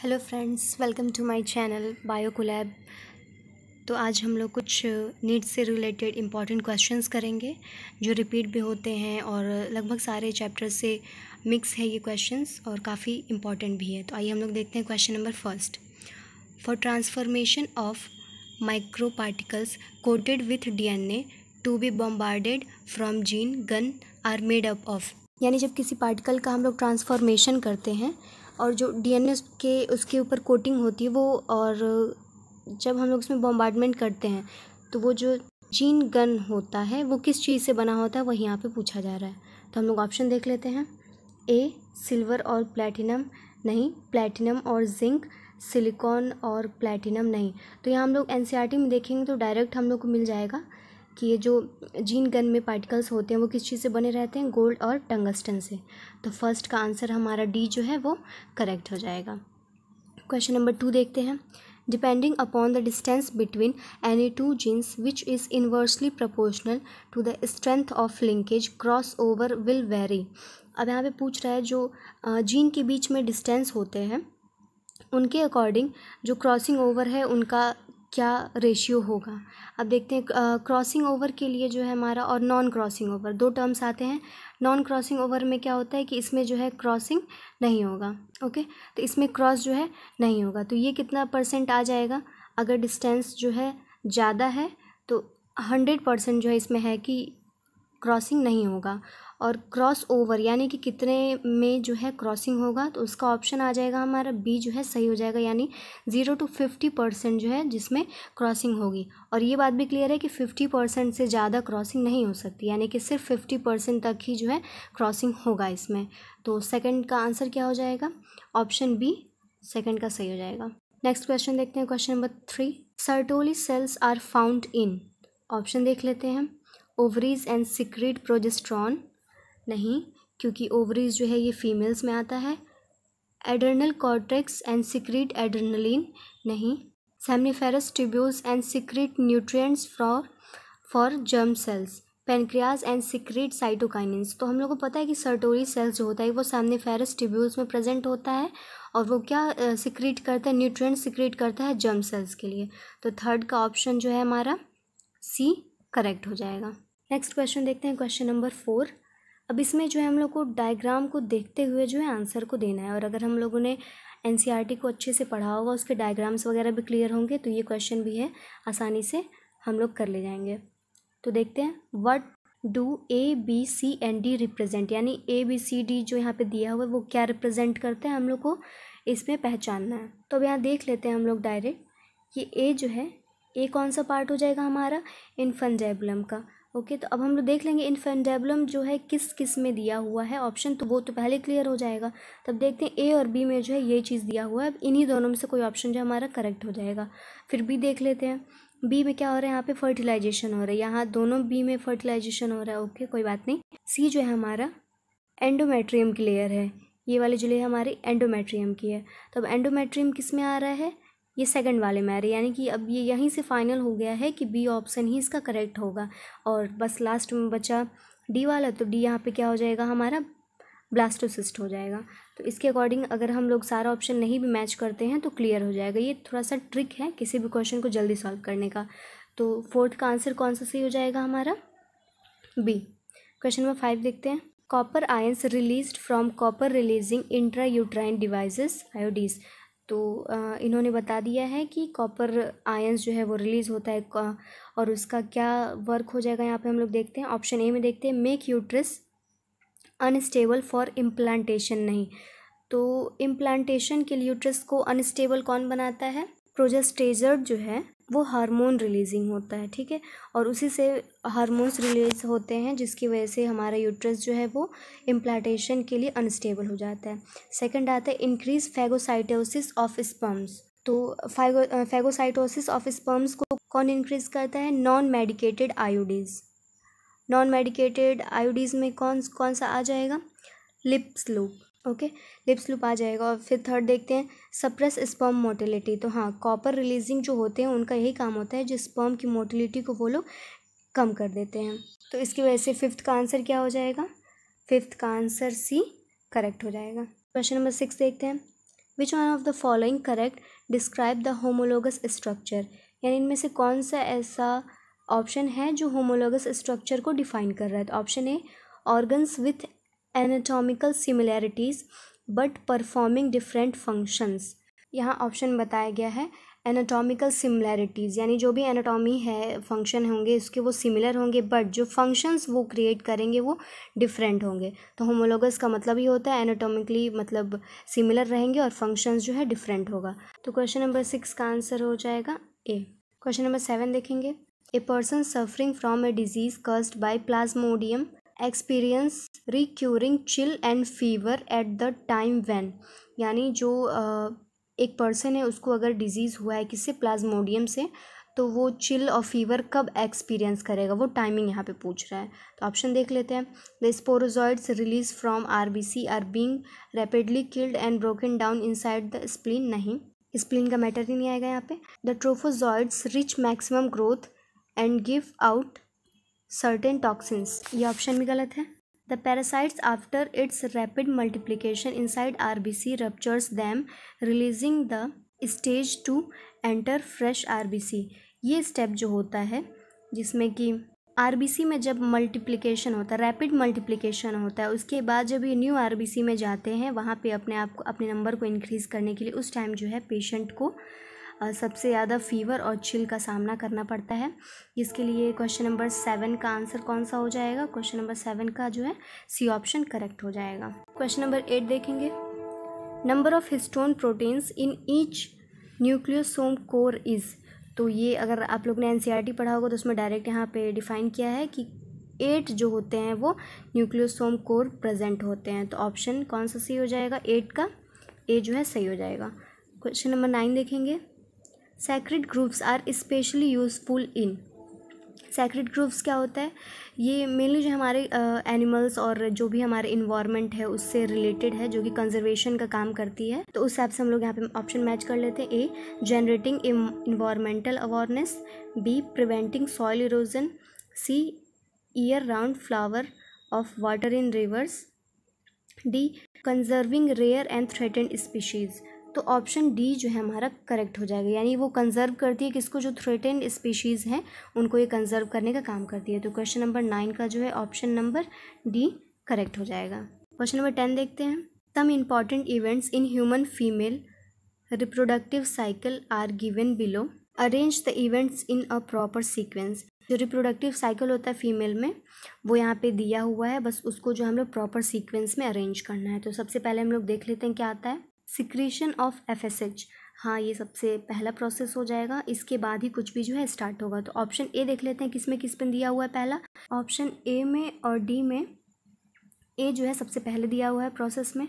Hello friends, welcome to my channel Biocolab. तो आज हम लोग कुछ नीट से रिलेटेड इम्पॉर्टेंट क्वेश्चंस करेंगे जो रिपीट भी होते हैं और लगभग सारे चैप्टर से मिक्स है ये क्वेश्चंस और काफ़ी इम्पॉर्टेंट भी है। तो आइए हम लोग देखते हैं question number first. For transformation of micro particles coated with DNA to be bombarded from gene gun are made up of. यानी जब किसी पार्टिकल का हम लोग ट्रांसफॉर्मेशन करते हैं और जो DNA के उसके ऊपर कोटिंग होती है वो, और जब हम लोग उसमें बॉम्बार्डमेंट करते हैं तो वो जो जीन गन होता है वो किस चीज़ से बना होता है वही यहाँ पे पूछा जा रहा है। तो हम लोग ऑप्शन देख लेते हैं। ए सिल्वर और प्लैटिनम नहीं, प्लैटिनम और जिंक, सिलिकॉन और प्लैटिनम नहीं। तो यहाँ हम लोग NCERT में देखेंगे तो डायरेक्ट हम लोग को मिल जाएगा कि ये जो जीन गन में पार्टिकल्स होते हैं वो किस चीज़ से बने रहते हैं, गोल्ड और टंगस्टन से। तो फर्स्ट का आंसर हमारा डी जो है वो करेक्ट हो जाएगा। क्वेश्चन नंबर 2 देखते हैं। Depending upon the distance between any two genes which is inversely proportional to the strength of linkage cross over will vary. अब यहाँ पे पूछ रहा है जो जीन के बीच में डिस्टेंस होते हैं उनके अकॉर्डिंग जो क्रॉसिंग ओवर है उनका क्या रेशियो होगा। अब देखते हैं क्रॉसिंग ओवर के लिए जो है हमारा और नॉन क्रॉसिंग ओवर दो टर्म्स आते हैं। नॉन क्रॉसिंग ओवर में क्या होता है कि इसमें जो है क्रॉसिंग नहीं होगा। ओके, तो इसमें क्रॉस जो है नहीं होगा। तो ये कितना % आ जाएगा, अगर डिस्टेंस जो है ज़्यादा है तो 100% जो है इसमें है कि क्रॉसिंग नहीं होगा। और क्रॉस ओवर यानी कि कितने में जो है क्रॉसिंग होगा, तो उसका ऑप्शन आ जाएगा हमारा बी जो है सही हो जाएगा, यानी 0 to 50% जो है जिसमें क्रॉसिंग होगी। और ये बात भी क्लियर है कि 50% से ज़्यादा क्रॉसिंग नहीं हो सकती, यानी कि सिर्फ 50% तक ही जो है क्रॉसिंग होगा इसमें। तो सेकंड का आंसर क्या हो जाएगा, ऑप्शन बी सेकंड का सही हो जाएगा। नेक्स्ट क्वेश्चन देखते हैं, question number 3। Sertoli cells are found in. Option देख लेते हैं। ओवरीज एंड सिक्रीट प्रोजेस्ट्रॉन नहीं, क्योंकि ओवरीज जो है ये फीमेल्स में आता है। Adrenal cortex and secrete adrenaline नहीं। Seminiferous tubules and secrete nutrients for germ cells. Pancreas and secrete cytokinins. तो हम लोग को पता है कि सर्टोरी सेल्स जो होता है वो सेमनीफेरस ट्यूब्यूल्स में प्रेजेंट होता है और वो क्या सिक्रीट करता है, न्यूट्रिएंट सिक्रीट करता है जर्म सेल्स के लिए। तो थर्ड का ऑप्शन जो है हमारा सी करेक्ट हो जाएगा। नेक्स्ट क्वेश्चन देखते हैं, क्वेश्चन नंबर 4। अब इसमें जो है हम लोग को डायग्राम को देखते हुए जो है आंसर को देना है, और अगर हम लोगों ने NCERT को अच्छे से पढ़ा होगा, उसके डायग्राम्स वगैरह भी क्लियर होंगे, तो ये क्वेश्चन भी है आसानी से हम लोग कर ले जाएंगे। तो देखते हैं, what do ABC and D represent, यानी ABCD जो यहाँ पे दिया हुआ है वो क्या रिप्रेजेंट करते हैं, हम लोग को इसमें पहचानना है। तो अब यहाँ देख लेते हैं हम लोग डायरेक्ट। ये A जो है, A कौन सा पार्ट हो जाएगा हमारा, इन्फेंडेबुलम का। ओके, तो अब हम लोग देख लेंगे इन्फेंडेबुलम जो है किस किस में दिया हुआ है ऑप्शन, तो वो तो पहले क्लियर हो जाएगा। तब देखते हैं A और B में जो है ये चीज़ दिया हुआ है, अब इन्हीं दोनों में से कोई ऑप्शन जो हमारा करेक्ट हो जाएगा। फिर B देख लेते हैं। B में क्या हो रहा है, यहाँ पे फर्टिलाइजेशन हो रहा है, यहाँ दोनों B में फर्टिलाइजेशन हो रहा है। ओके, कोई बात नहीं। C जो है हमारा एंडोमेट्रियम की लेयर है, ये वाली जो लेयर हमारी एंडोमेट्रियम की है। तो अब एंडोमेट्रियम किस में आ रहा है, ये सेकंड वाले में आ रही है, यानी कि अब ये यहीं से फाइनल हो गया है कि बी ऑप्शन ही इसका करेक्ट होगा। और बस लास्ट में बचा डी वाला, तो डी यहाँ पे क्या हो जाएगा हमारा, ब्लास्टोसिस्ट हो जाएगा। तो इसके अकॉर्डिंग अगर हम लोग सारा ऑप्शन नहीं भी मैच करते हैं तो क्लियर हो जाएगा। ये थोड़ा सा ट्रिक है किसी भी क्वेश्चन को जल्दी सॉल्व करने का। तो फोर्थ का आंसर कौन सा सही हो जाएगा हमारा, बी। क्वेश्चन नंबर 5 देखते हैं। Copper ions released from copper releasing intrauterine devices IUDs. तो इन्होंने बता दिया है कि कॉपर आयंस जो है वो रिलीज़ होता है और उसका क्या वर्क हो जाएगा, यहाँ पे हम लोग देखते हैं। ऑप्शन ए में देखते हैं, make uterus unstable for implantation नहीं। तो इम्प्लांटेशन के लिए यूट्रस को अनस्टेबल कौन बनाता है, प्रोजेस्टेजर जो है वो हार्मोन रिलीजिंग होता है, ठीक है, और उसी से हार्मोन्स रिलीज होते हैं जिसकी वजह से हमारा यूट्रस जो है वो इम्प्लांटेशन के लिए अनस्टेबल हो जाता है। सेकंड आता है इंक्रीज फैगोसाइटोसिस ऑफ स्पर्म्स। तो फैगोसाइटोसिस ऑफ स्पर्म्स को कौन इंक्रीज करता है, non medicated IUDs. Non medicated IUDs में कौन कौन सा आ जाएगा, Lippes loop. Okay, Lippes loop आ जाएगा। और फिर थर्ड देखते हैं, सप्रेस स्पर्म मोटिलिटी। तो हाँ, कॉपर रिलीजिंग जो होते हैं उनका यही काम होता है, जो स्पर्म की मोटिलिटी को वो लोग कम कर देते हैं। तो इसकी वजह से फिफ्थ का आंसर क्या हो जाएगा, फिफ्थ का आंसर सी करेक्ट हो जाएगा। क्वेश्चन नंबर 6 देखते हैं। Which one of the following correct describe the homologous structure, यानी इनमें से कौन सा ऐसा ऑप्शन है जो होमोलोगस स्ट्रक्चर को डिफाइन कर रहा है। तो option A, organs with anatomical similarities but performing different functions. यहाँ ऑप्शन बताया गया है एनाटॉमिकल सिमिलैरिटीज़, यानी जो भी एनाटॉमी है, फंक्शन होंगे उसके वो सिमिलर होंगे, बट जो फंक्शंस वो क्रिएट करेंगे वो डिफरेंट होंगे। तो होमोलोगस का मतलब ही होता है एनाटॉमिकली मतलब सिमिलर रहेंगे और फंक्शंस जो है डिफरेंट होगा। तो क्वेश्चन नंबर 6 का आंसर हो जाएगा ए। क्वेश्चन नंबर 7 देखेंगे। A person suffering from a disease caused by Plasmodium experience recurring chill and fever at the time when, यानी जो एक पर्सन है उसको अगर डिजीज़ हुआ है किससे, प्लाज्मोडियम से, तो वो चिल और फीवर कब एक्सपीरियंस करेगा, वो टाइमिंग यहाँ पे पूछ रहा है। तो ऑप्शन देख लेते हैं। The sporozoites release from RBC are being rapidly killed and broken down inside the spleen, नहीं, स्प्लीन का मैटर ही नहीं आएगा यहाँ पे। The trophozoites reach maximum growth and give out certain toxins, ये ऑप्शन भी गलत है। The parasites after its rapid multiplication inside RBC ruptures them, releasing the stage to enter fresh RBC। ये स्टेप जो होता है जिसमें कि RBC में जब मल्टीप्लिकेशन होता है, रैपिड मल्टीप्लिकेशन होता है, उसके बाद जब ये न्यू RBC में जाते हैं वहाँ पे अपने आप को, अपने नंबर को इंक्रीज़ करने के लिए उस टाइम जो है पेशेंट को सबसे ज़्यादा फीवर और चिल का सामना करना पड़ता है। इसके लिए क्वेश्चन नंबर 7 का आंसर कौन सा हो जाएगा, क्वेश्चन नंबर 7 का जो है सी ऑप्शन करेक्ट हो जाएगा। क्वेश्चन नंबर 8 देखेंगे। Number of histone proteins in each nucleosome core is, तो ये अगर आप लोग ने NCERT पढ़ा होगा तो उसमें डायरेक्ट यहाँ पे डिफाइन किया है कि 8 जो होते हैं वो न्यूक्लियोसोम कोर प्रेजेंट होते हैं। तो ऑप्शन कौन सा सही हो जाएगा, 8 का ए जो है सही हो जाएगा। क्वेश्चन नंबर 9 देखेंगे। Sacred groups are specially useful in, sacred groups क्या होता है, ये मेनली जो हमारे एनिमल्स और जो भी हमारे इन्वायरमेंट है उससे रिलेटेड है, जो कि कंजर्वेशन का काम करती है। तो उस हिसाब से हम लोग यहाँ पे ऑप्शन मैच कर लेते हैं। A, generating environmental awareness, B, preventing soil erosion, C, year round flow of water in rivers, D, conserving rare and threatened species. तो ऑप्शन डी जो है हमारा करेक्ट हो जाएगा, यानी वो कंजर्व करती है किसको, जो थ्रेटेंड स्पीशीज़ हैं उनको ये कंजर्व करने का काम करती है। तो क्वेश्चन नंबर 9 का जो है ऑप्शन नंबर डी करेक्ट हो जाएगा। क्वेश्चन नंबर 10 देखते हैं। Some important events in human female reproductive cycle are given below, arrange the events in a proper sequence. जो रिप्रोडक्टिव साइकिल होता है फीमेल में वो यहाँ पे दिया हुआ है, बस उसको जो हम लोग प्रॉपर सीक्वेंस में अरेंज करना है। तो सबसे पहले हम लोग देख लेते हैं क्या आता है। सिक्रीशन ऑफ FSH, हाँ ये सबसे पहला प्रोसेस हो जाएगा, इसके बाद ही कुछ भी जो है स्टार्ट होगा। तो ऑप्शन ए देख लेते हैं किस में दिया हुआ है पहला, ऑप्शन ए में और डी में। ए जो है सबसे पहले दिया हुआ है प्रोसेस में,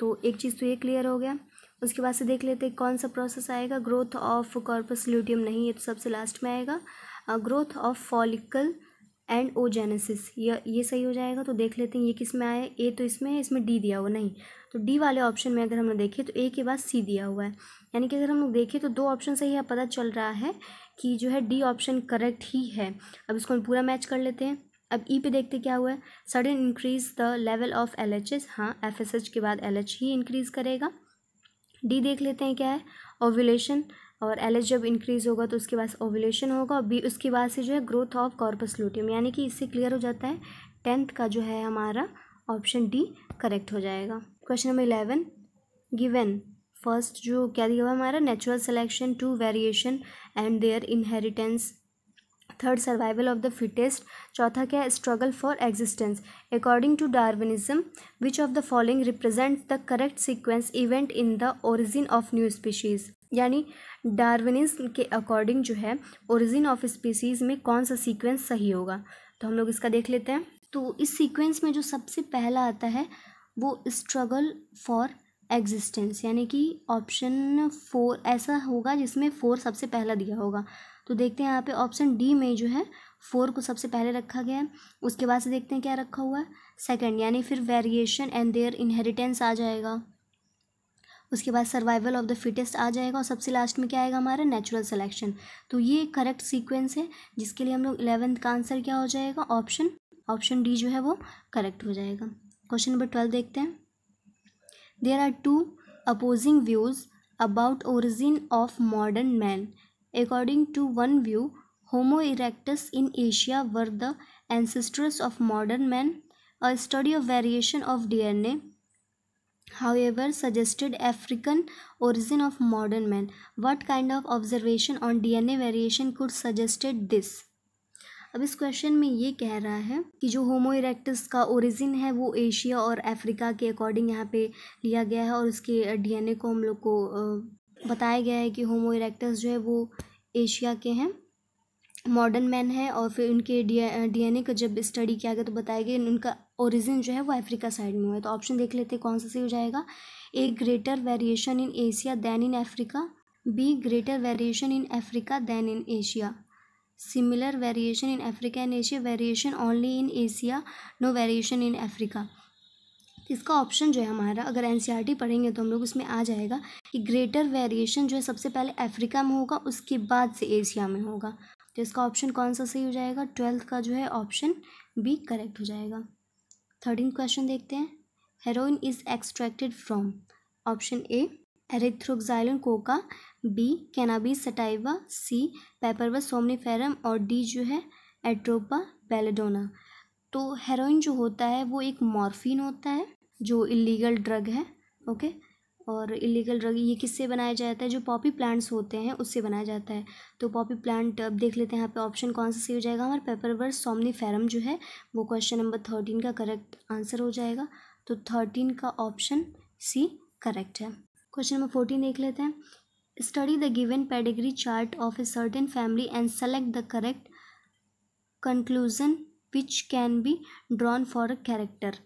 तो एक चीज़ तो ये क्लियर हो गया। उसके बाद से देख लेते हैं कौन सा प्रोसेस आएगा, ग्रोथ ऑफ कॉर्पस ल्यूटियम, नहीं ये तो सबसे लास्ट में आएगा। Growth of follicle and oogenesis, ये सही हो जाएगा। तो देख लेते हैं ये किस में आया है, ए तो इसमें है, इसमें डी दिया हुआ नहीं, तो डी वाले ऑप्शन में अगर हम लोग देखें तो ए के बाद सी दिया हुआ है, यानी कि अगर हम लोग देखें तो 2 ऑप्शन सही है, पता चल रहा है कि जो है डी ऑप्शन करेक्ट ही है। अब इसको हम पूरा मैच कर लेते हैं। अब ई पे देखते क्या हुआ है, sudden increase the level of LHS, हाँ FSH के बाद LH ही इंक्रीज़ करेगा। डी देख लेते हैं क्या है, ओव्यूलेशन, और LH जब इंक्रीज़ होगा तो उसके बाद ओव्यूलेशन होगा, और बी उसके बाद से जो है ग्रोथ ऑफ कॉर्पस ल्यूटियम, यानी कि इससे क्लियर हो जाता है 10th का जो है हमारा ऑप्शन डी करेक्ट हो जाएगा। क्वेश्चन नंबर 11 गिवन, फर्स्ट जो क्या दिया हुआ हमारा, natural selection, 2 variation and their inheritance, 3rd survival of the fittest, चौथा क्या है, struggle for existence. According to Darwinism which of the following represent the correct sequence event in the origin of new species, यानी Darwinism के according जो है origin of species में कौन सा सीक्वेंस सही होगा। तो हम लोग इसका देख लेते हैं। तो इस सीक्वेंस में जो सबसे पहला आता है वो स्ट्रगल फॉर एग्जिस्टेंस, यानी कि ऑप्शन 4 ऐसा होगा जिसमें 4 सबसे पहला दिया होगा। तो देखते हैं यहाँ पे ऑप्शन डी में जो है 4 को सबसे पहले रखा गया है। उसके बाद से देखते हैं क्या रखा हुआ है, सेकंड, यानी फिर वेरिएशन एंड देयर इनहेरिटेंस आ जाएगा। उसके बाद सर्वाइवल ऑफ द फिटेस्ट आ जाएगा, और सबसे लास्ट में क्या आएगा हमारा, नेचुरल सिलेक्शन। तो ये करेक्ट सीक्वेंस है, जिसके लिए हम लोग 11th का आंसर क्या हो जाएगा, ऑप्शन डी जो है वो करेक्ट हो जाएगा। क्वेश्चन नंबर 12 देखते हैं। There are 2 opposing views about origin of modern man. According to one view, Homo erectus in Asia were the ancestors of modern man. A study of variation of DNA, however, suggested African origin of modern man. What kind of observation on DNA variation could suggested this? अब इस question में ये कह रहा है कि जो होमो erectus का ओरिजिन है वो एशिया और अफ्रीका के अकॉर्डिंग यहाँ पे लिया गया है, और उसके डीएनए को हम लोग को बताया गया है कि होमो इरेक्टस जो है वो एशिया के हैं, मॉडर्न मैन है, और फिर उनके डीएनए का जब स्टडी किया गया तो बताया गया उनका ओरिजिन जो है वो अफ्रीका साइड में हुआ है। तो ऑप्शन देख लेते हैं कौन सा सही हो जाएगा। A, greater variation in Asia than in Africa. B, greater variation in Africa than in Asia. Similar variation in Africa and Asia, variation only in Asia, no variation in Africa. इसका option जो है हमारा, अगर NCERT पढ़ेंगे तो हम लोग उसमें आ जाएगा कि ग्रेटर वेरिएशन जो है सबसे पहले अफ्रीका में होगा, उसके बाद से एशिया में होगा। तो इसका ऑप्शन कौन सा सही हो जाएगा? 12th का जो है ऑप्शन बी करेक्ट हो जाएगा। 13th क्वेश्चन देखते हैं। Heroin is extracted from. Option A, erythroxylum coca, B, cannabis sativa, C, papaver somniferum, और डी जो है एट्रोपा बेलेडोना। तो हेरोइन जो होता है वो एक मॉर्फिन होता है जो इलीगल ड्रग है, ओके। और इलीगल ड्रग ये किससे बनाया जाता है? जो पॉपी प्लांट्स होते हैं उससे बनाया जाता है। तो पॉपी प्लांट अब देख लेते हैं यहाँ पे ऑप्शन कौन सा सही हो जाएगा हमारा। पेपरवस सोमनीफेरम जो है वो क्वेश्चन नंबर 13 का करेक्ट आंसर हो जाएगा। तो 13 का ऑप्शन सी करेक्ट है। क्वेश्चन नंबर 14 देख लेते हैं। Study the given pedigree chart of a certain family and select the correct conclusion which can be drawn for a character.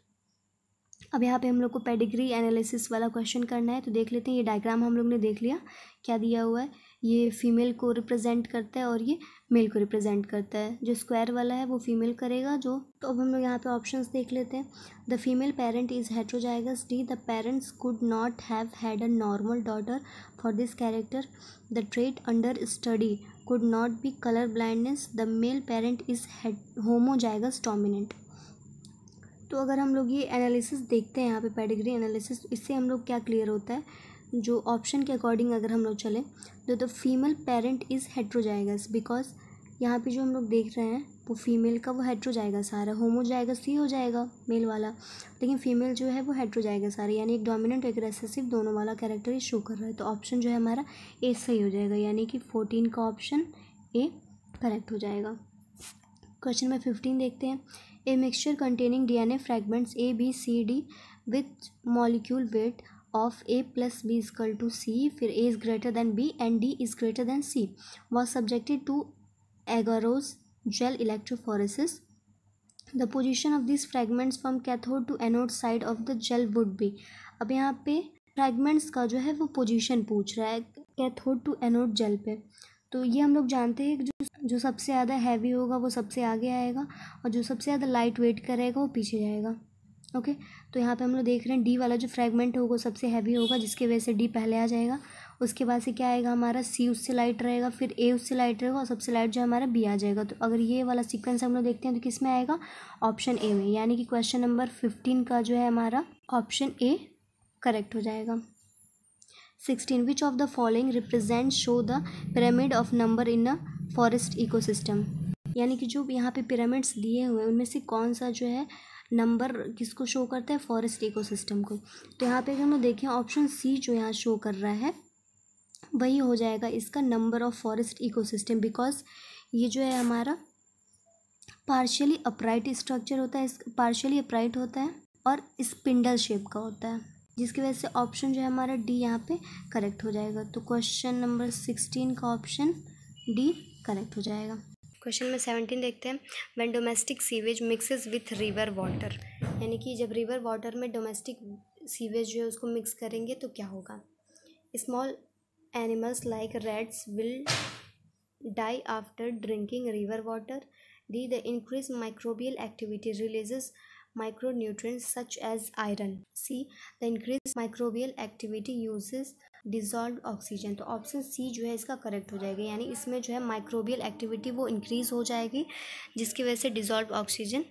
अब यहाँ पे हम लोग को पेडिग्री एनालिसिस वाला क्वेश्चन करना है। तो देख लेते हैं, ये डायग्राम हम लोग ने देख लिया क्या दिया हुआ है। ये फीमेल को रिप्रेजेंट करता है और ये मेल को रिप्रेजेंट करता है। जो स्क्वायर वाला है वो फीमेल करेगा जो। तो अब हम लोग यहाँ पे ऑप्शंस देख लेते हैं। The female parent is heterozygous. D, the parents could not have had a normal daughter for this character. The trait under study could not be color blindness. The male parent is homozygous dominant. तो अगर हम लोग ये analysis देखते हैं यहाँ पे pedigree analysis, इससे हम लोग क्या क्लियर होता है, जो ऑप्शन के अकॉर्डिंग अगर हम लोग चलें तो the female parent is heterozygous, because यहाँ पे जो हम लोग देख रहे हैं वो फीमेल का वो हेट्रोजाइगस आ रहा है। होमोजाइगस ही हो जाएगा मेल वाला, लेकिन फीमेल जो है वो हेट्रोजाइगस आ रही है, यानी एक डोमिनेंट एक रेसेसिव दोनों वाला कैरेक्टर शो कर रहा है। तो ऑप्शन जो है हमारा ए सही हो जाएगा, यानी कि 14 का ऑप्शन ए करेक्ट हो जाएगा। क्वेश्चन नंबर 15 देखते हैं। A mixture containing DNA fragments A B C D with molecule weight of A plus B equal to C, फिर A is greater than B and D is greater than C, was subjected to agarose gel electrophoresis. The position of these fragments from cathode to anode side of the gel would be. अब यहाँ पे fragments का जो है वो position पूछ रहा है कैथोड टू एनोड जेल पे। तो ये हम लोग जानते हैं कि जो सबसे ज़्यादा हैवी होगा वो सबसे आगे आएगा और जो सबसे ज़्यादा लाइट वेट करेगा वो पीछे जाएगा, ओके। तो यहाँ पे हम लोग देख रहे हैं डी वाला जो फ्रैगमेंट होगा वो सबसे हैवी होगा, जिसकी वजह से डी पहले आ जाएगा। उसके बाद से क्या आएगा हमारा, सी उससे लाइट रहेगा, फिर ए उससे लाइट रहेगा और सबसे लाइट जो हमारा बी आ जाएगा। तो अगर ये वाला सीक्वेंस हम लोग देखते हैं तो किस में आएगा, ऑप्शन ए में, यानी कि क्वेश्चन नंबर 15 का जो है हमारा ऑप्शन ए करेक्ट हो जाएगा। 16 विच of the following represent show the pyramid of number in a forest ecosystem, यानी कि जो यहाँ पे पिरामिड्स दिए हुए हैं उनमें से कौन सा जो है नंबर किसको शो करता है, फॉरेस्ट इकोसिस्टम को। तो यहाँ पे अगर हम देखें ऑप्शन सी जो यहाँ शो कर रहा है वही हो जाएगा इसका number of forest ecosystem, because ये जो है हमारा पार्शियली अपराइट स्ट्रक्चर होता है, पार्शियली अपराइट होता है और स्पिंडल शेप का होता है, जिसकी वजह से ऑप्शन जो है हमारा डी यहाँ पे करेक्ट हो जाएगा। तो क्वेश्चन नंबर 16 का ऑप्शन डी करेक्ट हो जाएगा। क्वेश्चन नंबर 17 देखते हैं। When domestic sewage mixes with river water, यानी कि जब रिवर वाटर में डोमेस्टिक सीवेज जो है उसको मिक्स करेंगे तो क्या होगा। Small animals like rats will die after drinking river water. D, the increased microbial activity releases micronutrients such as iron. C, the increased microbial activity uses dissolved oxygen. तो option C जो है इसका correct हो जाएगा, यानी इसमें जो है माइक्रोबियल एक्टिविटी वो इंक्रीज हो जाएगी जिसकी वजह से डिजॉल्व ऑक्सीजन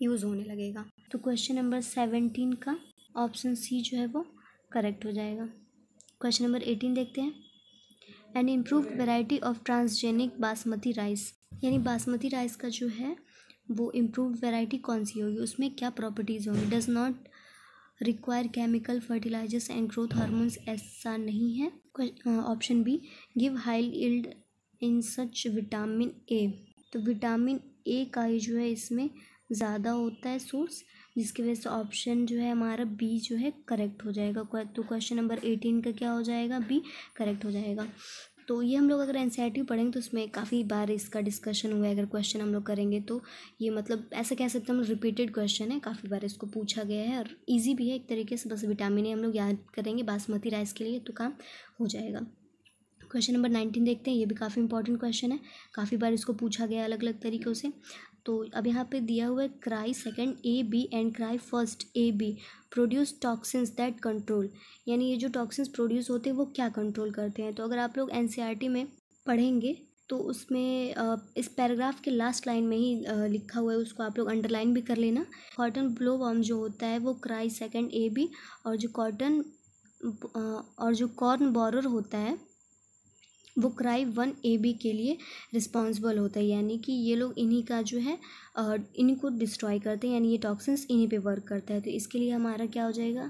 यूज़ होने लगेगा। तो क्वेश्चन नंबर 17 का ऑप्शन सी जो है वो करेक्ट हो जाएगा। क्वेश्चन नंबर 18 देखते हैं। N improved variety of transgenic basmati rice, यानी बासमती राइस का जो है वो इम्प्रूव्ड वेराइटी कौन सी होगी, उसमें क्या प्रॉपर्टीज़ होंगी। Does not require chemical fertilisers and growth hormones, ऐसा नहीं है। Option B, give high yield in such vitamin A, तो विटामिन ए का ही जो है इसमें ज़्यादा होता है सोर्स, जिसकी वजह से ऑप्शन जो है हमारा बी जो है करेक्ट हो जाएगा। तो क्वेश्चन नंबर 18 का क्या हो जाएगा, बी करेक्ट हो जाएगा। तो ये हम लोग अगर एनसीईआरटी पढ़ेंगे तो उसमें काफ़ी बार इसका डिस्कशन हुआ है। अगर क्वेश्चन हम लोग करेंगे तो ये मतलब ऐसा कह सकते हैं हम रिपीटेड क्वेश्चन है, काफ़ी बार इसको पूछा गया है और इजी भी है एक तरीके से। बस विटामिन ए हम लोग याद करेंगे बासमती राइस के लिए तो काम हो जाएगा। क्वेश्चन नंबर 19 देखते हैं। ये भी काफ़ी इंपॉर्टेंट क्वेश्चन है, काफ़ी बार इसको पूछा गया अलग अलग तरीक़ों से। तो अब यहाँ पे दिया हुआ है cry second A B and cry first A B produce toxins that control, यानी ये जो टॉक्सिन्स प्रोड्यूस होते हैं वो क्या कंट्रोल करते हैं। तो अगर आप लोग एनसीईआरटी में पढ़ेंगे तो उसमें इस पैराग्राफ के लास्ट लाइन में ही लिखा हुआ है, उसको आप लोग अंडरलाइन भी कर लेना। कॉटन ग्लोववर्म जो होता है वो क्राई सेकंड ए बी, और जो कॉर्न बोरर होता है वो क्राई 1 ए बी के लिए रिस्पॉन्सिबल होता है, यानी कि ये लोग इन्हीं का जो है इन्हीं को डिस्ट्रॉय करते हैं, यानी ये टॉक्सिन्स इन्हीं पे वर्क करता है। तो इसके लिए हमारा क्या हो जाएगा,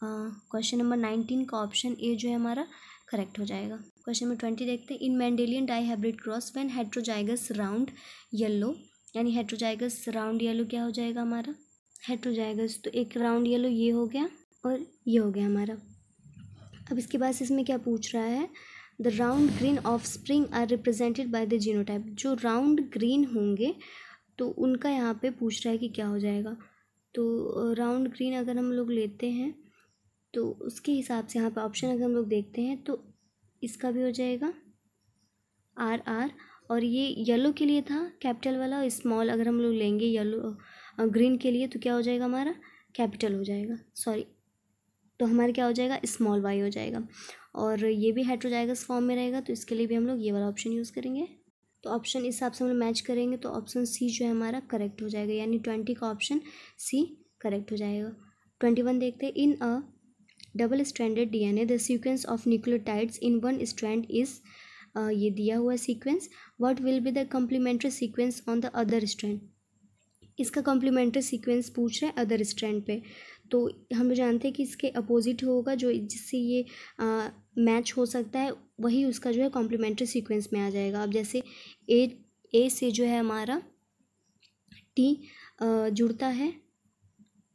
क्वेश्चन नंबर 19 का ऑप्शन ए जो है हमारा करेक्ट हो जाएगा। क्वेश्चन नंबर 20 देखते हैं। In Mendelian dihybrid cross when heterozygous round yellow, यानी हेट्रोजाइगस राउंड येलो क्या हो जाएगा हमारा, हेट्रोजाइगस, तो एक राउंड येलो ये हो गया और ये हो गया हमारा। अब इसके बाद इसमें क्या पूछ रहा है, the round green offspring are represented by the genotype, जो राउंड ग्रीन होंगे तो उनका यहाँ पे पूछ रहा है कि क्या हो जाएगा। तो राउंड ग्रीन अगर हम लोग लेते हैं तो उसके हिसाब से यहाँ पे ऑप्शन अगर हम लोग देखते हैं तो इसका भी हो जाएगा आर आर, और ये येलो के लिए था कैपिटल वाला, स्मॉल अगर हम लोग लेंगे येलो ग्रीन के लिए तो क्या हो जाएगा हमारा, कैपिटल हो जाएगा, सॉरी, तो हमारा क्या हो जाएगा, स्मॉल वाई हो जाएगा। और ये भी हेट्रोजाइगस फॉर्म में रहेगा तो इसके लिए भी हम लोग ये वाला ऑप्शन यूज़ करेंगे। तो ऑप्शन इस हिसाब से हम लोग मैच करेंगे तो ऑप्शन सी जो है हमारा करेक्ट हो जाएगा, यानी 20 का ऑप्शन सी करेक्ट हो जाएगा। 21 देखते हैं। In a double stranded DNA the sequence of nucleotides in one strand is, ये दिया हुआ sequence, what will be the complementary sequence on the other strand, इसका कॉम्प्लीमेंट्री सीक्वेंस पूछ रहे हैं अदर स्ट्रैंड पे। तो हम लोग जानते हैं कि इसके अपोजिट होगा, जो जिससे ये मैच हो सकता है वही उसका जो है कॉम्प्लीमेंट्री सीक्वेंस में आ जाएगा। अब जैसे ए से जो है हमारा टी जुड़ता है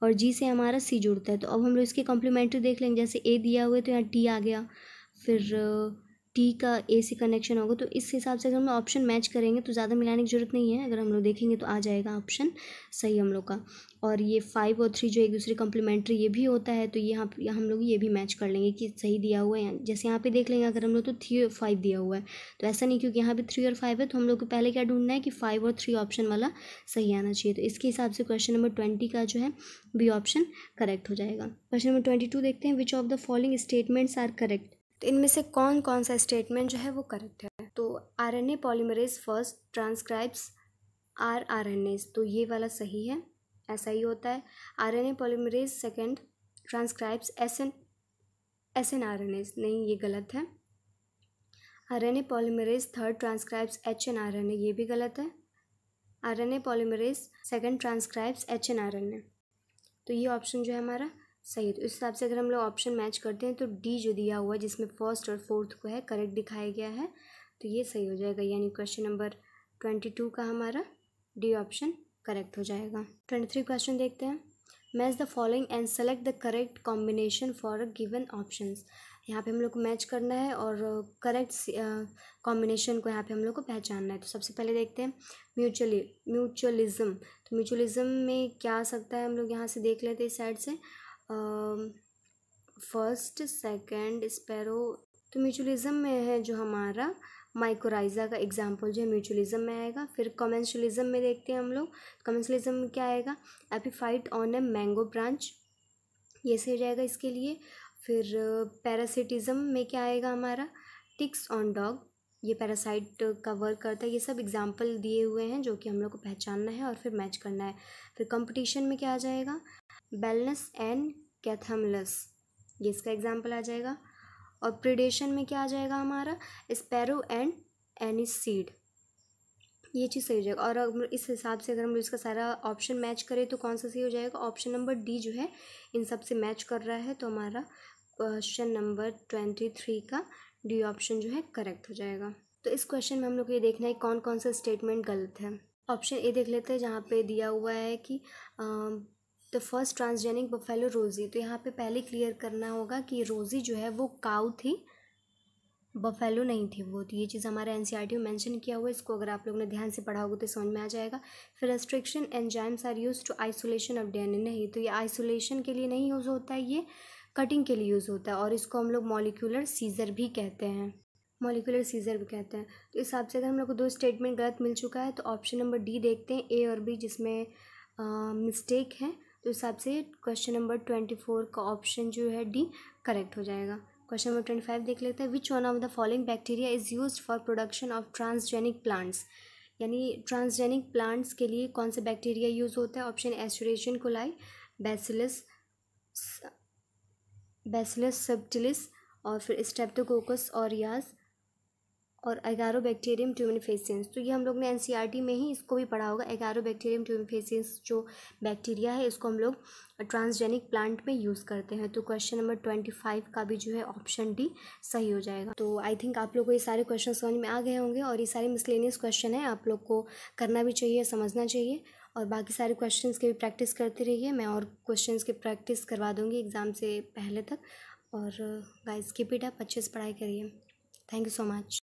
और जी से हमारा सी जुड़ता है, तो अब हम लोग इसके कॉम्प्लीमेंट्री देख लेंगे। जैसे ए दिया हुआ है तो यहाँ टी आ गया, फिर टी का ए से कनेक्शन होगा, तो इस हिसाब से अगर हम लोग ऑप्शन मैच करेंगे तो ज़्यादा मिलाने की ज़रूरत नहीं है, अगर हम लोग देखेंगे तो आ जाएगा ऑप्शन सही हम लोग का। और ये 5 और 3 जो एक दूसरे कॉम्प्लीमेंट्री ये भी होता है, तो यहाँ हम लोग ये भी मैच कर लेंगे कि सही दिया हुआ है। जैसे यहाँ पे देख लेंगे अगर हम लोग तो 3 और 5 दिया हुआ है, तो ऐसा नहीं, क्योंकि यहाँ पे 3 और 5 है तो हम लोग को पहले क्या ढूंढना है कि 5 और 3 ऑप्शन वाला सही आना चाहिए। तो इसके हिसाब से क्वेश्चन नंबर 20 का जो है बी ऑप्शन करेक्ट हो जाएगा। क्वेश्चन नंबर 22 देखते हैं। Which of the following statements are correct, तो इनमें से कौन कौन सा स्टेटमेंट जो है वो करेक्ट है। तो RNA polymerase first transcribes RNS, तो ये वाला सही है, ऐसा ही होता है। आरएनए पॉलीमरेज सेकंड ट्रांसक्राइब्स एसएनआरएनएस, नहीं ये गलत है। RNA polymerase third transcribes hnRNA, ये भी गलत है। RNA polymerase second transcribes hnRNA, तो ये ऑप्शन जो है हमारा सही है। तो इस हिसाब से अगर हम लोग ऑप्शन मैच करते हैं तो डी जो दिया हुआ है जिसमें फर्स्ट और फोर्थ को है करेक्ट दिखाया गया है, तो ये सही हो जाएगा, यानी क्वेश्चन नंबर 22 का हमारा डी ऑप्शन करेक्ट हो जाएगा। 23 क्वेश्चन देखते हैं। Match the following and select the correct combination for a given options, यहाँ पे हम लोग को मैच करना है और करेक्ट कॉम्बिनेशन को यहाँ पे हम लोग को पहचानना है। तो सबसे पहले देखते हैं म्यूचुअलिज्म, तो म्यूचुअलिज्म में क्या आ सकता है हम लोग यहाँ से देख लेते हैं इस साइड से। फर्स्ट सेकंड स्पैरो, तो म्यूचुअलिज्म में है जो हमारा माइकोराइजा का एग्जाम्पल जो है म्यूचुअलिज्म में आएगा। फिर कमेंशलिज्म में देखते हैं हम लोग, कमेंशलिज्म में क्या आएगा, epiphyte on a mango branch, ये सही हो जाएगा इसके लिए। फिर पैरासिटिज्म में क्या आएगा हमारा, टिक्स ऑन डॉग, ये पैरासाइट का वर्क करता है। ये सब एग्जाम्पल दिए हुए हैं जो कि हम लोग को पहचानना है और फिर मैच करना है। फिर कंपटीशन में क्या आ जाएगा, बैलनस एंड कैथमलस, ये इसका एग्जाम्पल आ जाएगा। और प्रीडेशन में क्या आ जाएगा हमारा, स्पैरो एंड एनीसीड, ये चीज़ सही हो जाएगा। और अगर इस हिसाब से अगर हम इसका सारा ऑप्शन मैच करें तो कौन सा सही हो जाएगा, ऑप्शन नंबर डी जो है इन सब से मैच कर रहा है, तो हमारा क्वेश्चन नंबर 23 का डी ऑप्शन जो है करेक्ट हो जाएगा। तो इस क्वेश्चन में हम लोग को ये देखना है कौन कौन सा स्टेटमेंट गलत है। ऑप्शन ए देख लेते हैं, जहाँ पे दिया हुआ है कि द फर्स्ट ट्रांसजेनिक बफेलो रोजी, तो यहाँ पे पहले क्लियर करना होगा कि रोजी जो है वो काऊ थी, बफेलो नहीं थी वो। तो ये चीज़ हमारे एनसीईआरटी में मेंशन किया हुआ है, इसको अगर आप लोगों ने ध्यान से पढ़ा होगा तो समझ में आ जाएगा। फिर restriction enzymes are use to isolation of DNA, नहीं, तो ये आइसोलेशन के लिए नहीं यूज़ होता है, ये कटिंग के लिए यूज़ होता है, और इसको हम लोग मॉलिक्यूलर सीजर भी कहते हैं, मॉलिक्यूलर सीजर भी कहते हैं। तो इस हिसाब से अगर हम लोग को दो स्टेटमेंट गलत मिल चुका है, तो ऑप्शन नंबर डी देखते हैं, ए और बी जिसमें मिस्टेक है, तो इस हिसाब से क्वेश्चन नंबर 24 का ऑप्शन जो है डी करेक्ट हो जाएगा। क्वेश्चन नंबर 25 देख लेते हैं, which one of the following bacteria is used for production of transgenic plants, यानी ट्रांसजेनिक प्लांट्स के लिए कौन सा बैक्टीरिया यूज़ होता है। ऑप्शन एस्टरेशन कोलाई, बैसिलस सबटिलिस, और फिर स्ट्रेप्टोकोकस ऑरियास, और एगारोबैक्टीरियम ट्यूमेनिफेसियंस। तो ये हम लोग ने एनसीईआरटी में ही इसको भी पढ़ा होगा। एगारोबैक्टीरियम ट्यूमेनिफेसियंस जो बैक्टीरिया है इसको हम लोग ट्रांसजेनिक प्लांट में यूज़ करते हैं। तो क्वेश्चन नंबर 25 का भी जो है ऑप्शन डी सही हो जाएगा। तो आई थिंक आप लोग को ये सारे क्वेश्चन समझ में आ गए होंगे, और ये सारे मिसलेनियस क्वेश्चन है, आप लोग को करना भी चाहिए, समझना चाहिए, और बाकी सारे क्वेश्चंस की भी प्रैक्टिस करते रहिए। मैं और क्वेश्चंस की प्रैक्टिस करवा दूँगी एग्ज़ाम से पहले तक। और गाइस कीप इट अप, अच्छे से पढ़ाई करिए। Thank you so much.